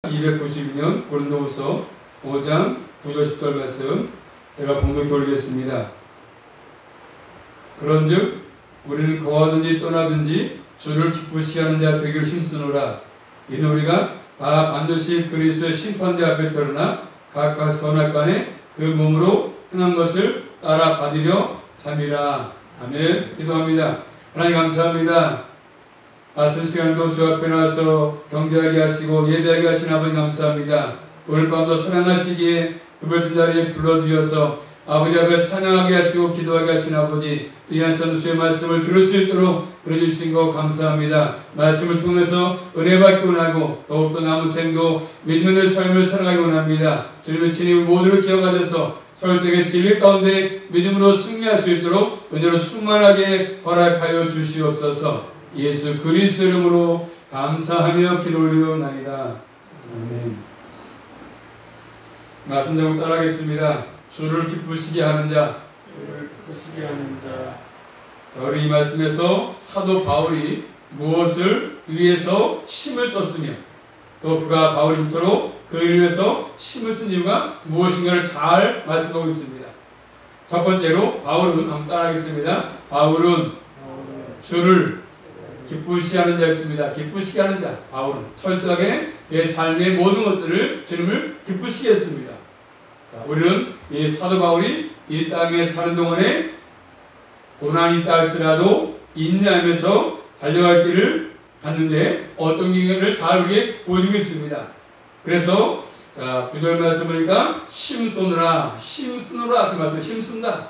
292년 고린도후서 5장 9절 10절 말씀 제가 봉독해 올리겠습니다. 그런즉 우리는 거하든지 떠나든지 주를 기쁘시게 하는 자 되기를 힘쓰노라. 이는 우리가 다 반드시 그리스도의 심판대 앞에 드러나 각각 선악간에 그 몸으로 행한 것을 따라 받으려 함이라. 아멘. 기도합니다. 하나님 감사합니다. 아침 시간도 주 앞에 나와서 경배하게 하시고 예배하게 하신 아버지 감사합니다. 오늘 밤도 사랑하시기에 그별된 자리에 불러주셔서 아버지 앞에 찬양하게 하시고 기도하게 하신 아버지, 이 한산도 주의 말씀을 들을 수 있도록 그려주신 거 감사합니다. 말씀을 통해서 은혜 받기 원하고 더욱더 남은 생도 믿는 삶을 살아가기 원합니다. 주님의 친히 모두를 기억하셔서 설정의 진리 가운데 믿음으로 승리할 수 있도록 은혜로 충만하게 허락하여 주시옵소서. 예수 그리스도 이름으로 감사하며 기도 올리옵나이다. 아멘. 말씀 제목 따라하겠습니다. 주를 기쁘시게 하는 자. 주를 기쁘시게 하는 자. 우리 이 말씀에서 사도 바울이 무엇을 위해서 힘을 썼으며 또 그가 바울부터로 그를 위해서 힘을 쓴 이유가 무엇인가를 잘 말씀하고 있습니다. 첫 번째로 바울은 한번 따라하겠습니다. 바울은 주를 기쁘시게 하는 자였습니다. 기쁘시게 하는 자. 바울은 철저하게 내 삶의 모든 것들을 주님을 기쁘시게 했습니다. 우리는 이 사도 바울이 이 땅에 사는 동안에 고난이 있다 할지라도 인내하면서 달려갈 길을 갔는데 어떤 길을 잘 우리에게 보여주고 있습니다. 그래서 9절 말씀 보니까 힘쓰노라, 힘쓰노라 그 말씀, 힘쓴다.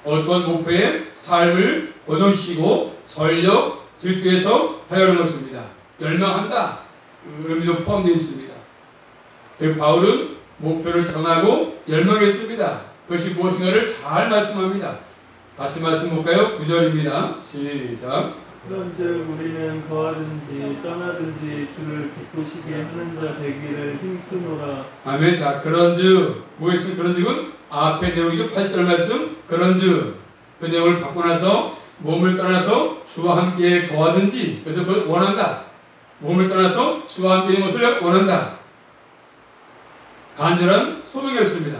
어떤 목표의 삶을 고정시키고 전력 질주해서 달려가는 것입니다. 열망한다 의미도 포함되어 있습니다. 즉 바울은 목표를 정하고 열망했습니다. 그것이 무엇인가를 잘 말씀합니다. 다시 말씀 볼까요? 9절입니다. 시작. 그런즉 우리는 거하든지 떠나든지 주를 기쁘시게 하는 자 되기를 힘쓰노라. 아멘. 자, 그런즉 뭐였습니까? 그런즉은 앞에 내용이죠. 8절 말씀. 그런즉 그 내용을 바꾸고 나서 몸을 떠나서 주와 함께 거하든지, 그래서 그걸 원한다. 몸을 떠나서 주와 함께 있는 것을 원한다. 간절한 소명이었습니다.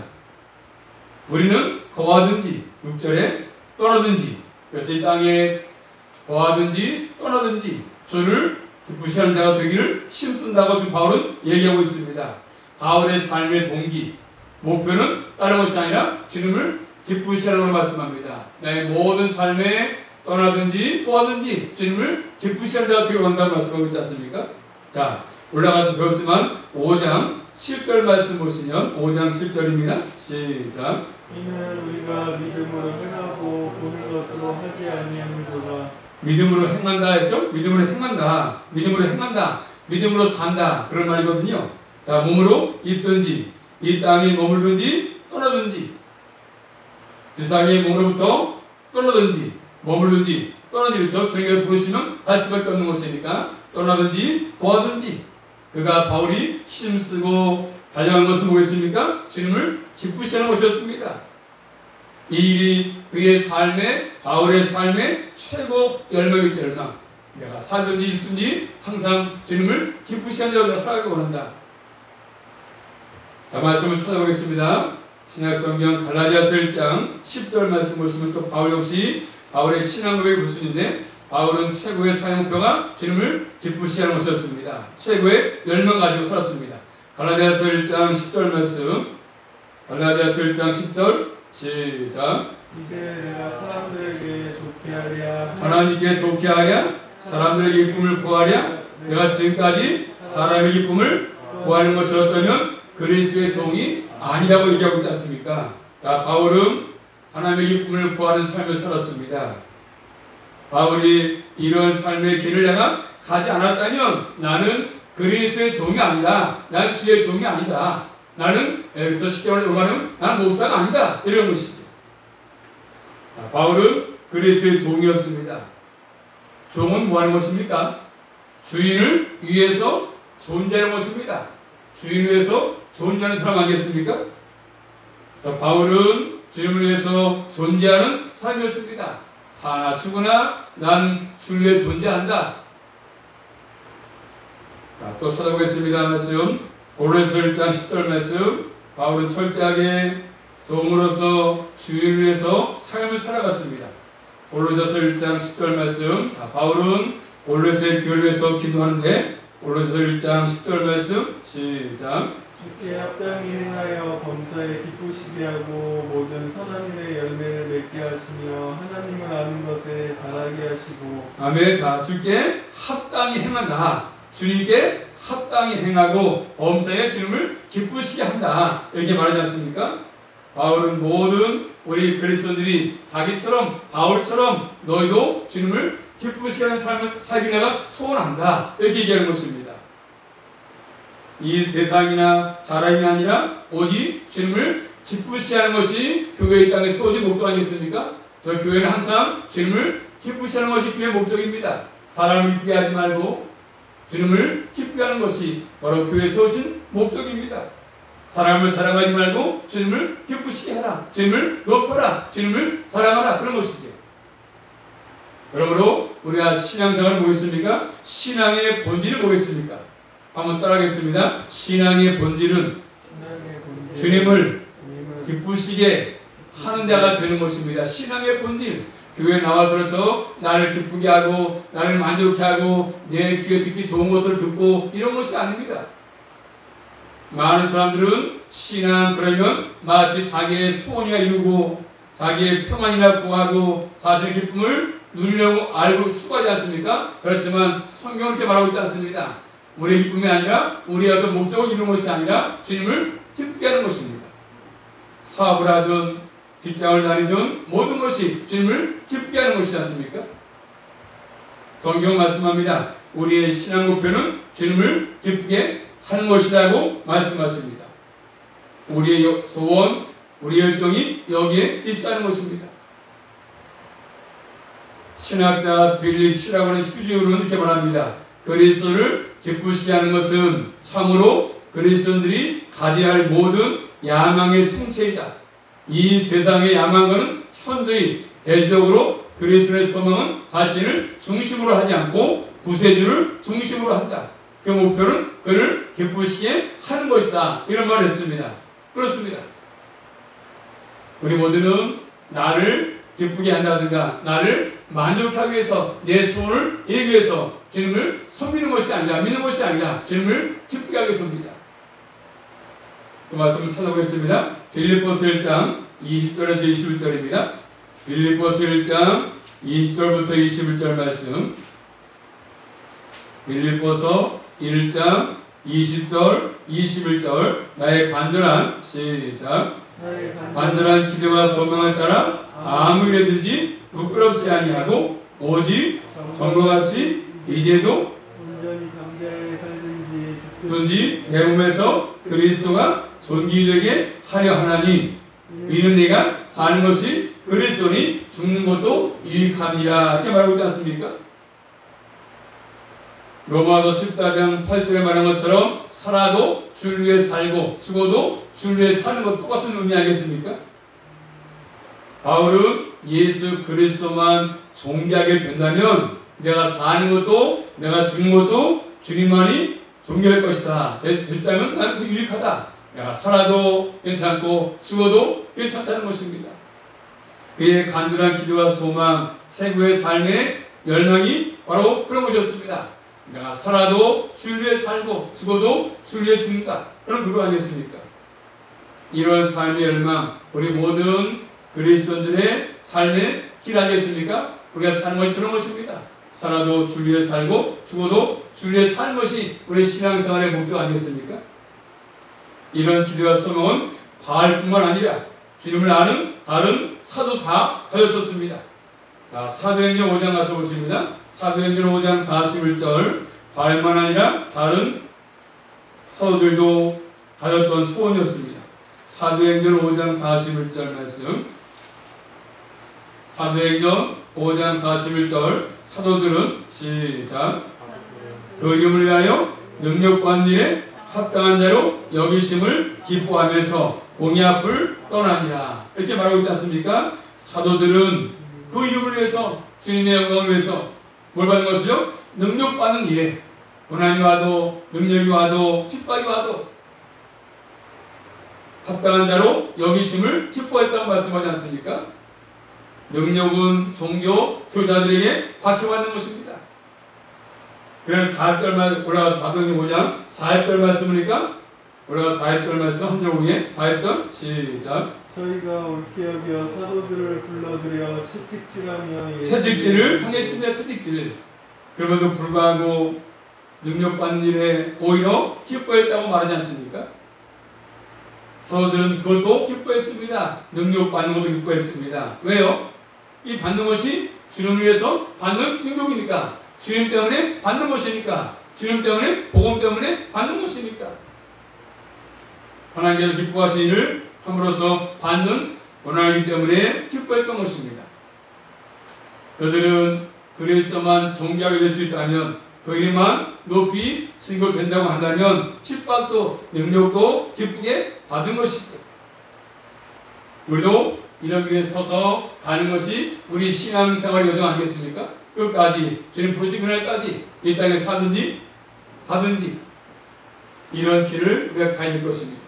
우리는 거하든지 6절에 떠나든지, 그래서 이 땅에 거하든지 떠나든지 주를 기쁘시하는 자가 되기를 힘쓴다고 지금 바울은 얘기하고 있습니다. 바울의 삶의 동기, 목표는 다른 것이 아니라 주님을 기쁘시하는 걸 말씀합니다. 나의 모든 삶에 떠나든지 거하든지 주님을 기쁘시하는 자가 되기를 원한다고 말씀하고 있지 않습니까? 자, 올라가서 배웠지만 5장 7절 말씀 보시면 5장 7절입니다. 시작. 이는 우리가 믿음으로 행하고 보는 것으로 하지 아니함이로라. 믿음으로 행한다 했죠? 믿음으로 행한다. 믿음으로 행한다. 믿음으로 산다. 그런 말이거든요. 자, 몸으로 있든지 이 땅에 머물든지 떠나든지 세상의 몸으로부터 떠나든지 머물든지 떠나든지, 그렇죠? 주님께서 부르시면 갈 수밖에 없는 것이니까 떠나든지 거하든지 그가 바울이 힘쓰고 달려간 것은 무엇입니까? 주님을 기쁘시하는 것이었습니다. 이 일이 그의 삶의, 바울의 삶의 최고 열망이죠. 열망. 내가 살든지 죽든지 항상 주님을 기쁘시하는 자로 살아가기 원한다. 자, 말씀을 찾아보겠습니다. 신약성경 갈라디아서 1장 10절 말씀 보시면 또 바울 역시 바울의 신앙고백의 구순인데 바울은 최고의 사역 목표가 주님을 기쁘시하는 것이었습니다. 최고의 열망 가지고 살았습니다. 갈라디아서 1장 10절 말씀. 갈라디아서 1장 10절 시작. 이제 내가 사람들에게 좋게 하랴 하나님께 좋게 하랴 사람들의 기쁨을 구하랴. 내가 지금까지 사람의 기쁨을 구하는 것이었다면 그리스도의 종이 아니라고 얘기하고 있지 않습니까? 자, 바울은 하나님의 기쁨을 구하는 삶을 살았습니다. 바울이 이런 삶의 길을 내가 가지 않았다면 나는 그리스도의 종이 아니다. 나는 주의 종이 아니다. 나는 그래서 쉽게 말하면 나는 목사가 아니다. 이런 것이죠. 바울은 그리스도의 종이었습니다. 종은 뭐 하는 것입니까? 주인을 위해서 존재하는 것입니다. 주인을 위해서 존재하는 사람 아니겠습니까? 자, 바울은 주님을 위해서 존재하는 사람이었습니다. 사나 죽으나 난 주를 위해 존재한다. 자, 또 찾아보겠습니다. 말씀 고린도서 1장 10절 말씀. 바울은 철저하게 종으로서 주인을 위해서 삶을 살아갔습니다. 고린도서 1장 10절 말씀. 자, 바울은 골로새의 교회를 위해서 기도하는데 고린도서 1장 10절 말씀 시작. 주께 합당히 행하여 범사에 기쁘시게 하고 모든 선한 일의 열매를 맺게 하시며 하나님을 아는 것에 자라게 하시고. 아멘. 자, 주께 합당히 행한다. 주님께 합당히 행하고 범사에 주님을 기쁘시게 한다. 이렇게 말하지 않습니까? 바울은 모든 우리 그리스도인들이 자기처럼 바울처럼 너희도 주님을 기쁘시게 하는 삶을 살기 내가 소원한다. 이렇게 얘기하는 것입니다. 이 세상이나 사람이 아니라 오직 주님을 기쁘시게 하는 것이 교회의 땅에 세워진 목적 아니겠습니까? 저 교회는 항상 주님을 기쁘시게 하는 것이 교회의 목적입니다. 사람을 기쁘게 하지 말고 주님을 기쁘게 하는 것이 바로 교회에 세우신 목적입니다. 사람을 사랑하지 말고 주님을 기쁘시게 하라. 주님을 높여라. 주님을 사랑하라. 그런 것이죠. 그러므로 우리가 신앙생활을 보겠습니까? 신앙의 본질을 보겠습니까? 한번 따라하겠습니다. 신앙의 본질은 주님을 기쁘시게 하는 자가 되는 것입니다. 신앙의 본질. 교회에 나와서 나를 기쁘게 하고 나를 만족해 하고 내 귀에 듣기 좋은 것들을 듣고 이런 것이 아닙니다. 많은 사람들은 신앙 그러면 마치 자기의 소원이나 이루고 자기의 평안이나 구하고 자신의 기쁨을 누리려고 알고 추구하지 않습니까? 그렇지만 성경은 이렇게 말하고 있지 않습니다. 우리의 기쁨이 아니라 우리의 어떤 목적을 이루는 것이 아니라 주님을 기쁘게 하는 것입니다. 사업을 하든 직장을 다니든 모든 것이 주님을 기쁘게 하는 것이지 않습니까? 성경 말씀합니다. 우리의 신앙 목표는 주님을 기쁘게 하는 것이라고 말씀하십니다. 우리의 소원, 우리의 열정이 여기에 있다는 것입니다. 신학자 빌립 슈라고 하는 휴지우는 이렇게 말합니다. 그리스도를 기쁘시게 하는 것은 참으로 그리스도인들이 가져야 할 모든 야망의 충체이다. 이 세상의 야망은 현저히 대조적으로 그리스도의 소망은 자신을 중심으로 하지 않고 구세주를 중심으로 한다. 그 목표는 그를 기쁘시게 하는 것이다. 이런 말을 했습니다. 그렇습니다. 우리 모두는 나를 기쁘게 한다든가 나를 만족하기 위해서 내 소원을 이루기 위해서 주님을 섬기는 것이 아니라 믿는 것이 아니라 주님을 기쁘게 하기 위해서입니다. 그 말씀을 찾아보겠습니다. 빌립보서 1장 20절에서 21절입니다. 빌립보서 1장 20절부터 21절 말씀. 빌립보서 1장 20절 21절 나의 간절한 시작 간절한 기대와 소망을 따라 아무 일에든지 부끄럽지 아니하고 오직 전과같이 이제도 온전히 담대하게 살든지 내 몸에서 그리스도가 존귀되게 하려 하나니 이는 내가 사는 것이 그리스도니 죽는 것도 유익함이라 이렇게 말하고 있지 않습니까? 로마서 14장 8절에 말한 것처럼 살아도 줄 위해 살고 죽어도 줄 위해 사는 것 똑같은 의미 아니겠습니까? 바울은 예수 그리스도만 존귀하게 된다면 내가 사는 것도 내가 죽는 것도 주님만이 존귀할 것이다. 됐다면 나는 그 유익하다. 내가 살아도 괜찮고 죽어도 괜찮다는 것입니다. 그의 간절한 기도와 소망, 최고의 삶의 열망이 바로 그런 것이었습니다. 내가 살아도 줄 위에 살고 죽어도 줄 위에 죽는다. 그런 그거 아니겠습니까? 이런 삶의 열망, 우리 모든 그리스도인들의 삶의 길 아니겠습니까? 우리가 사는 것이 그런 것입니다. 살아도 줄 위에 살고 죽어도 줄 위에 사는 것이 우리 신앙생활의 목적 아니겠습니까? 이런 기대와 소망은 바울뿐만 아니라 주님을 아는 다른 사도 다 가졌었습니다. 자, 사도행전 5장 가서 보십니다. 사도행전 5장 41절 바울만 아니라 다른 사도들도 가졌던 소원이었습니다. 사도행전 5장 41절 말씀. 사도행전 5장 41절 사도들은 시작 그 이름을 위하여 능력받는 일에 합당한 자로 여기심을 기뻐하면서 공의 앞을 떠나니라 이렇게 말하고 있지 않습니까? 사도들은 그 이름을 위해서 주님의 영광을 위해서 뭘 받는 것이죠? 능력받는 일에 고난이 와도 능력이 와도 핍박이 와도 합당한 자로 여기심을 기뻐했다고 말씀하지 않습니까? 능력은 종교 교자들에게 박혀받는 것입니다. 그래서 4절만 올라가서 사도행전 5장 4절 말씀이니까 올라가서 4절 말씀 한 절 후에 4절 시작. 저희가 옳게 여겨 사도들을 불러들여 채찍질하며 채찍질을 하겠습니다. 채찍질. 그럼에도 불구하고 능력받는 일에 오히려 기뻐했다고 말하지 않습니까? 사도들은 그것도 기뻐했습니다. 능력받는 것도 기뻐했습니다. 왜요? 이 받는 것이 주님을 위해서 받는 능력이니까, 주님 때문에 받는 것이니까, 주님 때문에 복음 때문에 받는 것이니까. 하나님께서 기뻐하신 일을 함으로써 받는 원하기 때문에 기뻐했던 것입니다. 그들은 그리스도만 존귀하게 될 수 있다면, 그 이름만 높이 승거된다고 한다면 핍박도 능력도 기쁘게 받은 것이죠. 우리도 이런 길에 서서 가는 것이 우리 신앙생활의 여정 아니겠습니까? 끝까지 주님 부르신 그날까지 이 땅에 사든지 가든지 이런 길을 우리가 가야 될 것입니다.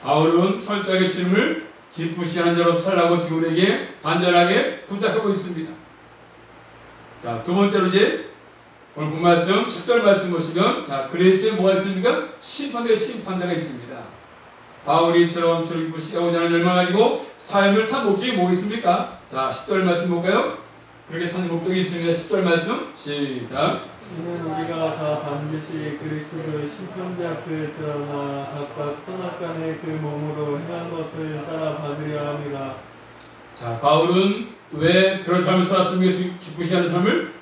바울은 철저하게 주님을 기쁘시하는 자로 살라고 지구에게 간절하게 부탁하고 있습니다. 자, 두 번째로 이제 오늘 본 말씀 10절 말씀 보시면, 자, 그리스도에 뭐가 있습니까? 심판대가 있습니다. 바울이 이처럼 주를 기쁘시하고자 하는 열망 가지고 삶을 산 목적이 뭐가 있습니까? 자, 10절 말씀 볼까요? 그렇게 산 목적이 있습니다. 10절 말씀 시작. 이는 우리가 다 반드시 그리스도의 심판대 앞에 드러나 각각 선악간의 그 몸으로 행한 것을 따라 받으려 함이라. 자, 바울은 왜 그런 삶을 살았습니까? 기쁘시하는 삶을?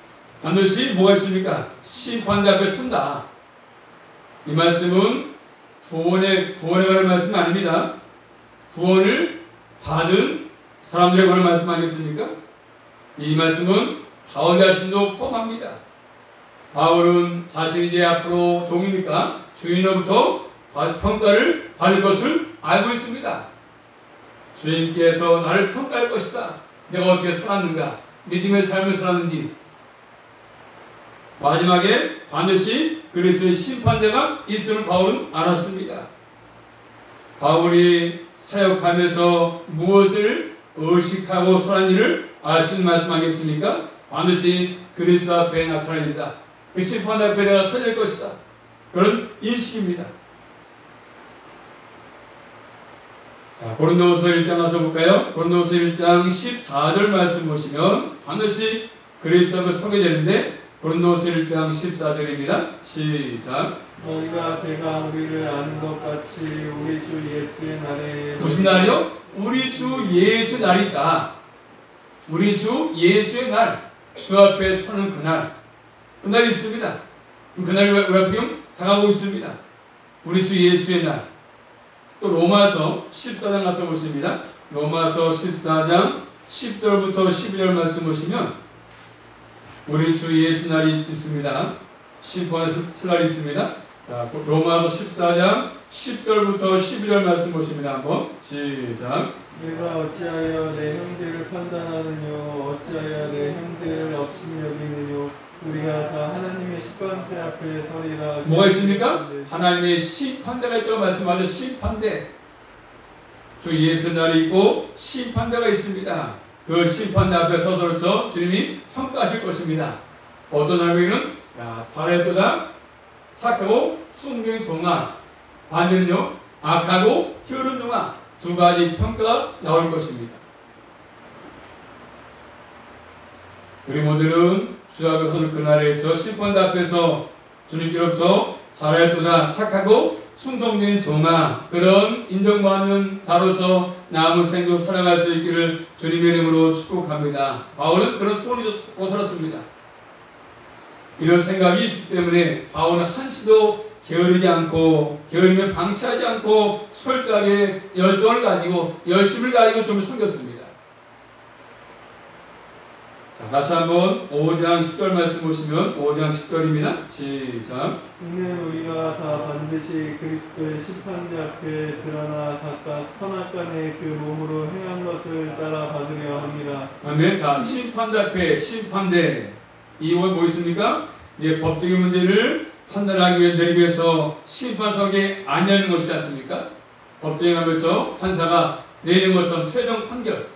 반드시 뭐가 있습니까? 심판대 앞에 선다. 이 말씀은 구원에 관한 말씀이 아닙니다. 구원을 받은 사람들에 관한 말씀 아니겠습니까? 이 말씀은 바울 자신도 포함합니다. 바울은 자신이 이제 앞으로 종이니까 주인으로부터 평가를 받을 것을 알고 있습니다. 주인께서 나를 평가할 것이다. 내가 어떻게 살았는가, 믿음의 삶을 살았는지. 마지막에 반드시 그리스도의 심판대가 있음을 바울은 알았습니다. 바울이 사역하면서 무엇을 의식하고 설한 일을 알 수 있는 말씀 아니겠습니까? 반드시 그리스도 앞에 나타납니다. 그 심판 앞에 내가 서질 것이다. 그런 인식입니다. 자, 고린도후서 1장 가서 볼까요? 고린도후서 1장 14절 말씀 보시면 반드시 그리스도 앞에 서게 되는데, 고린도후서 1장 14절입니다. 시작. 너희가 배가 우리를 아는 것 같이 우리 주 예수의 날에. 무슨 날이요? 우리 주 예수의 날이 있다. 우리 주 예수의 날, 주 앞에 서는 그날, 그날이 있습니다. 그날이 왜 앞이요? 다가오고 있습니다. 우리 주 예수의 날. 또 로마서 14장 가서 보십니다. 로마서 14장 10절부터 12절 말씀 보시면 우리 주 예수 날이 있습니다. 심판의 날이 있습니다. 자, 로마서 14장 10절부터 12절 말씀 보십니다. 한번 시작. 내가 어찌하여 내 형제를 판단하느뇨, 어찌하여 내 형제를 업신 여기느뇨. 우리가 다 하나님의 심판대 앞에 서리라. 뭐가 있습니까? 하나님의 심판대가 있다고 말씀하죠. 심판대. 주 예수 날이 있고 심판대가 있습니다. 그 심판대 앞에 서서로서 주님이 평가하실 것입니다. 어떤 날에는 살아있도다 착하고 순종이 좋으나, 반면요 악하고 게으른 종아, 두 가지 평가가 나올 것입니다. 우리 모두는 주 앞에 서는 그날에서 심판대 앞에서 주님께로부터 살아있도다 착하고 충성된 종아, 그런 인정받는 자로서 남은 생도 살아갈 수 있기를 주님의 이름으로 축복합니다. 바울은 그런 소원이 줬고 살았습니다. 이런 생각이 있기 때문에 바울은 한시도 게으르지 않고, 게으르면 방치하지 않고 철저하게 열정을 가지고 열심을 가지고 좀 섬겼습니다. 자, 다시 한번 5장 10절 말씀 보시면 5장 10절입니다. 시작. 이는 우리가 다 반드시 그리스도의 심판대 앞에 드러나 각각 선악간의 그 몸으로 행한 것을 따라 받으려 함이라. 아멘. 자, 심판대 앞에 심판대. 이 뭐 있습니까? 이제 법적인 문제를 판단하기 위해 내리기 위해서 심판석에 앉는 것이지 않습니까? 법정에 가면서 판사가 내리는 것처럼 최종 판결.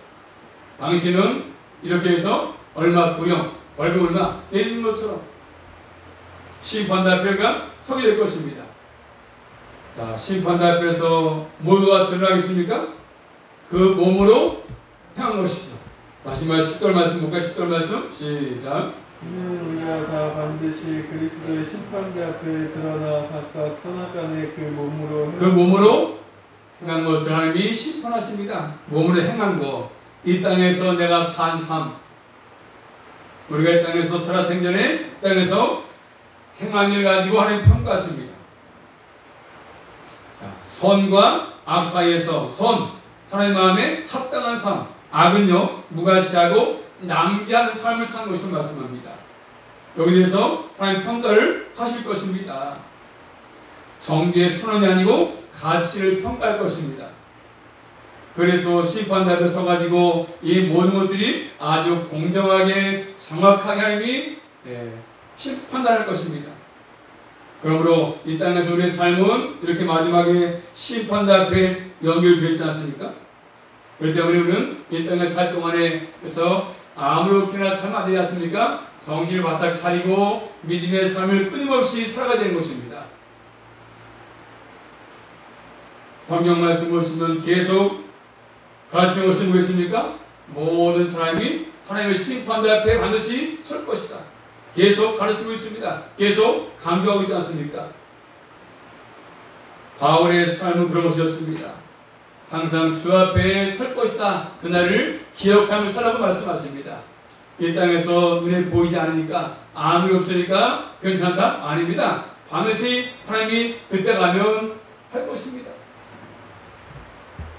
당신은 이렇게 해서 얼마 구형, 월급 얼마 내리는 것처럼 심판대 앞에가 서게 될 것입니다. 자, 심판대 앞에서 뭐가 드러나겠습니까? 그 몸으로 향한 것이죠. 마지막 10절 말씀 볼까요? 10절 말씀 시작. 이는 우리가 다 반드시 그리스도의 심판대 앞에 드러나 각각 선악간에 그 몸으로 행한 것을 하나님이 심판하십니다. 몸으로 행한 것. 이 땅에서 내가 산 삶. 우리가 이 땅에서 살아생전에 이 땅에서 행한 일 가지고 하나님 평가하십니다. 자, 선과 악 사이에서 선, 하나님 마음에 합당한 삶. 악은요, 무가치하고 낭비하는 삶을 사는 것을 말씀합니다. 여기 대해서 하나님 평가를 하실 것입니다. 정죄의 선언이 아니고 가치를 평가할 것입니다. 그래서 심판대 앞에 서가지고 이 모든 것들이 아주 공정하게 정확하게 하나님이 판단할 것입니다. 그러므로 이 땅에서 우리의 삶은 이렇게 마지막에 심판대 앞에 연결되어 있지 않습니까? 그렇기 때문에 우리는 이 땅에 살 동안에 그래서 아무렇게나 살면 안 되지 않습니까? 정신을 바싹 차리고 믿음의 삶을 끊임없이 살아가야 되는 것입니다. 성경 말씀 보시면 계속 가르치는 것이 무엇입니까? 모든 사람이 하나님의 심판대 앞에 반드시 설 것이다. 계속 가르치고 있습니다. 계속 강조하고 있지 않습니까? 바울의 삶은 그런 것이었습니다. 항상 주 앞에 설 것이다. 그날을 기억하며 살라고 말씀하십니다. 이 땅에서 눈에 보이지 않으니까 아무리 없으니까 괜찮다? 아닙니다. 반드시 하나님이 그때 가면 할 것입니다.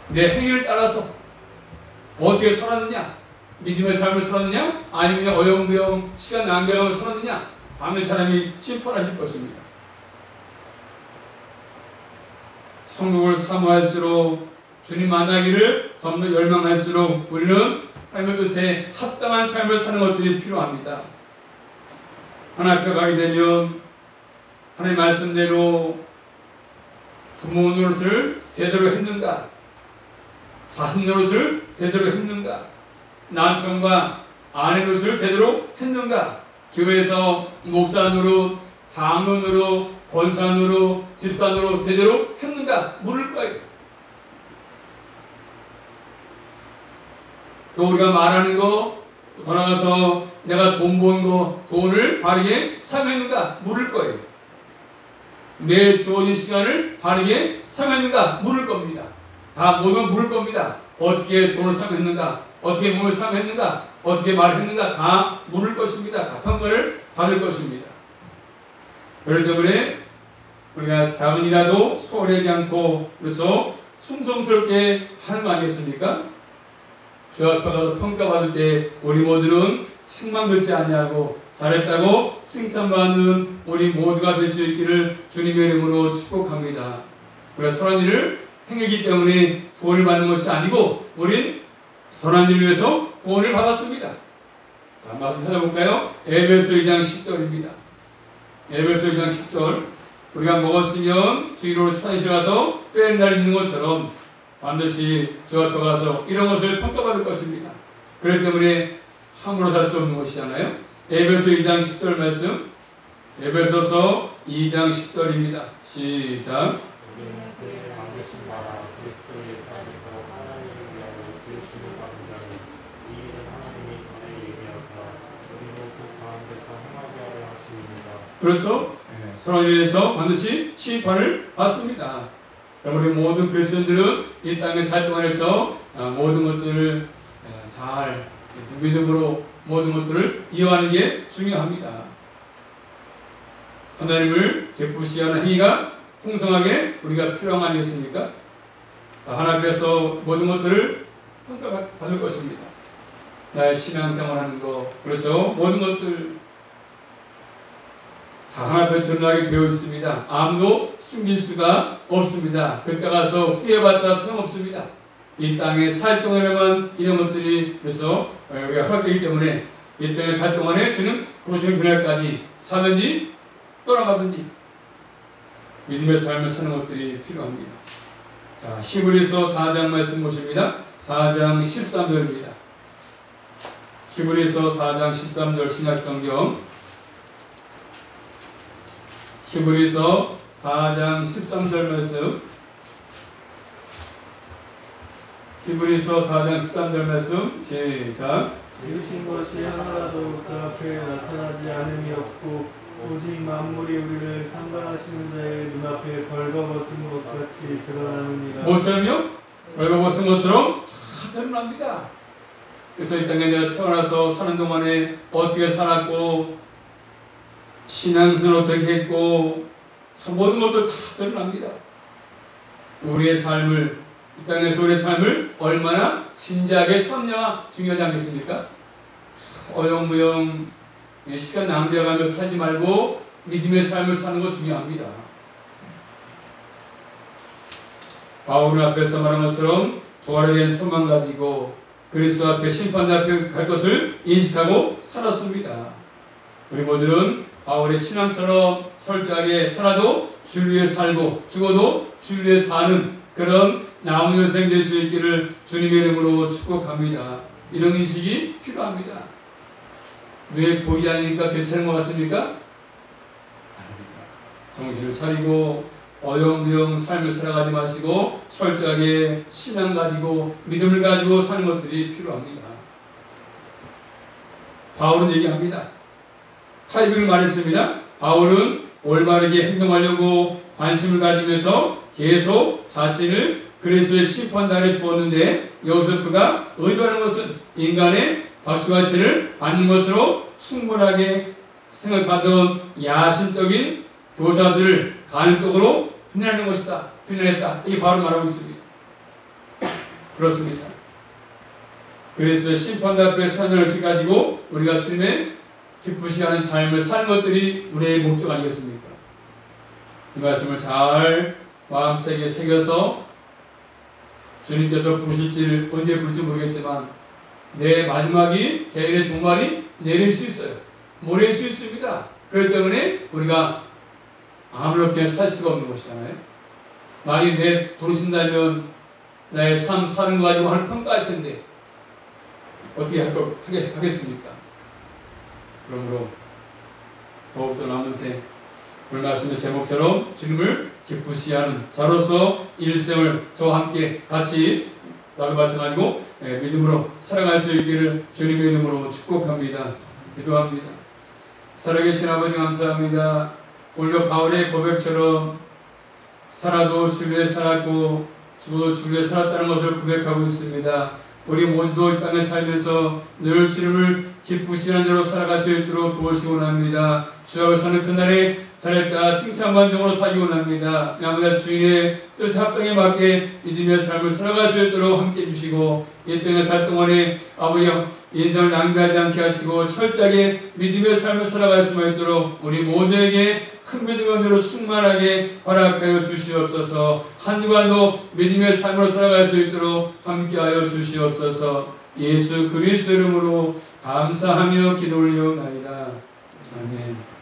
내 행위를 따라서 어떻게 살았느냐? 믿음의 삶을 살았느냐? 아니면 어영부영 시간 낭비하며 살았느냐? 반드시 사람이 심판하실 것입니다. 천국을 사모할수록 주님 만나기를 좀 더 열망할수록 우리는 하나님의 뜻에 합당한 삶을 사는 것들이 필요합니다. 하나님 앞에 가게 되면 하나님 말씀대로 부모 노릇을 제대로 했는가? 자신 노릇을 제대로 했는가? 남편과 아내 노릇을 제대로 했는가? 교회에서 목사 노릇, 장로 노릇, 권사 노릇, 집사 노릇 제대로 했는가? 물을 거예요. 또 우리가 말하는 거, 더 나가서 내가 돈 번 거, 돈을 바르게 사용했는가? 물을 거예요. 매일 주어진 시간을 바르게 사용했는가? 물을 겁니다. 다 모두 물을 겁니다. 어떻게 돈을 사용했는가? 어떻게 몸을 사용했는가? 어떻게 말을 했는가? 다 물을 것입니다. 다 평가를 받을 것입니다. 그렇기 때문에 우리가 작은 일이라도 소홀하지 않고 그래서 충성스럽게 하는 거 아니겠습니까? 주 앞에 가서 평가받을 때 우리 모두는 책만 듣지 아니하고 잘했다고 칭찬받는 우리 모두가 될 수 있기를 주님의 이름으로 축복합니다. 우리가 선한 일을 행하기 때문에 구원을 받는 것이 아니고 우린 선한 일을 위해서 구원을 받았습니다. 자, 말씀 찾아볼까요? 에베소 2장 10절입니다. 에베소 2장 10절. 우리가 먹었으면 주의로 천시에 가서 빼는 날 있는 것처럼 반드시 주 앞에 가서 이런 것을 평가받을 것입니다. 그렇기 때문에 함부로 살 수 없는 것이잖아요. 에베소 2장 10절 말씀. 에베소서 2장 10절입니다. 시작. 그래서 선한 일에 대해서 반드시 심판을 받습니다. 우리 모든 그리스도인들은 이 땅에 살 동안에서 모든 것들을 잘 믿음으로 모든 것들을 이어가는 게 중요합니다. 하나님을 기쁘시게 하는 행위가 풍성하게 우리가 필요한 거 아니겠습니까? 하나님께서 모든 것들을 평가받을 것입니다. 나의 신앙생활 하는 거, 그래서 모든 것들 다 하나님 앞에 드러나게 되어 있습니다. 아무도 숨길 수가 없습니다. 그때 가서 후회받자 소용없습니다. 이 땅에 살 동안에만 이런 것들이 그래서 우리가 허락되기 때문에 이 땅에 살 동안에 주는 고생 그날까지 사든지 떠나가든지 믿음의 삶을 사는 것들이 필요합니다. 자, 히브리서 4장 말씀 보십니다. 4장 13절입니다. 히브리서 4장 13절 신약성경, 히브리서 4장 13절 말씀, 히브리서 4장 13절 말씀 시작. 이루신 것이 하나라도 그 앞에 나타나지 않음이 없고 오직 만물이 우리를 삼가하시는 자의 눈앞에 벌거벗은 것 같이 드러나느니라. 뭐처럼요? 벌거벗은 것처럼 다 드러납니다. 그래서 이 땅에 내가 태어나서 사는 동안에 어떻게 살았고 신앙생활 어떻게 했고 모든 것도 다 드러납니다. 우리의 삶을, 이 땅에서 우리의 삶을 얼마나 진지하게 살느냐가 중요하지 않겠습니까? 어영부영 시간 낭비해가며 살지 말고 믿음의 삶을 사는 것 중요합니다. 바울 앞에서 말한 것처럼 부활에 대한 소망 가지고 그리스도 앞에 심판대 앞에 갈 것을 인식하고 살았습니다. 우리 모두는 바울의 신앙처럼 철저하게 살아도 주를 위해 살고 죽어도 주를 위해 사는 그런 남은 인생 될 수 있기를 주님의 이름으로 축복합니다. 이런 인식이 필요합니다. 왜 보이지 않으니까 괜찮은 것 같습니까? 정신을 차리고 어영부영 삶을 살아가지 마시고 철저하게 신앙 가지고 믿음을 가지고 사는 것들이 필요합니다. 바울은 얘기합니다. 8절을 말했습니다. 바울은 올바르게 행동하려고 관심을 가지면서 계속 자신을 그리스도의 심판단에 두었는데 여기서 그가 의도하는 것은 인간의 박수가치를 받는 것으로 충분하게 생각하던 야심적인 교사들을 간접적으로 비난하는 것이다. 비난했다. 이게 바로 말하고 있습니다. 그렇습니다. 그리스도의 심판단 앞에 서는 것을 가지고 우리가 주님의 기쁘시 하는 삶을 사는 것들이 우리의 목적 아니겠습니까? 이 말씀을 잘 마음속에 새겨서 주님께서 부르실지 언제 부를지 모르겠지만 내 마지막이 개인의 종말이 내릴 수 있어요. 모레일 수 있습니다. 그렇기 때문에 우리가 아무렇게 살 수가 없는 것이잖아요. 만약에 내 돈이 신다면 나의 삶 사는 거 가지고 하는 평가할 텐데 어떻게 하겠습니까? 그러므로 더욱더 남은 생 오늘 말씀의 제목처럼 주님을 기쁘시 하는 자로서 일생을 저와 함께 같이 나도 마찬가지고 믿음으로 살아갈 수 있기를 주님의 이름으로 축복합니다. 기도합니다. 살아계신 아버지 감사합니다. 오늘 바울의 고백처럼 살아도 주를 위해 살았고 죽어도 주를 위해 살았다는 것을 고백하고 있습니다. 우리 모두도 이 땅에 살면서 늘 주님을 기쁘시는 대로 살아갈 수 있도록 도우시기 원합니다. 주 앞에 서는 그날에 잘했다 칭찬반정으로 살기 원합니다. 아버지 주인의 뜻 합당에 맞게 믿음의 삶을 살아갈 수 있도록 함께해 주시고 이 땅에 살 동안에 아버지 인생을 낭비하지 않게 하시고 철저하게 믿음의 삶을 살아갈 수 있도록 우리 모두에게 큰 믿음의 은혜로 충만하게 허락하여 주시옵소서. 한주간도 믿음의 삶으로 살아갈 수 있도록 함께하여 주시옵소서. 예수 그리스도 이름으로 감사하며 기도 올리옵나이다. 아멘.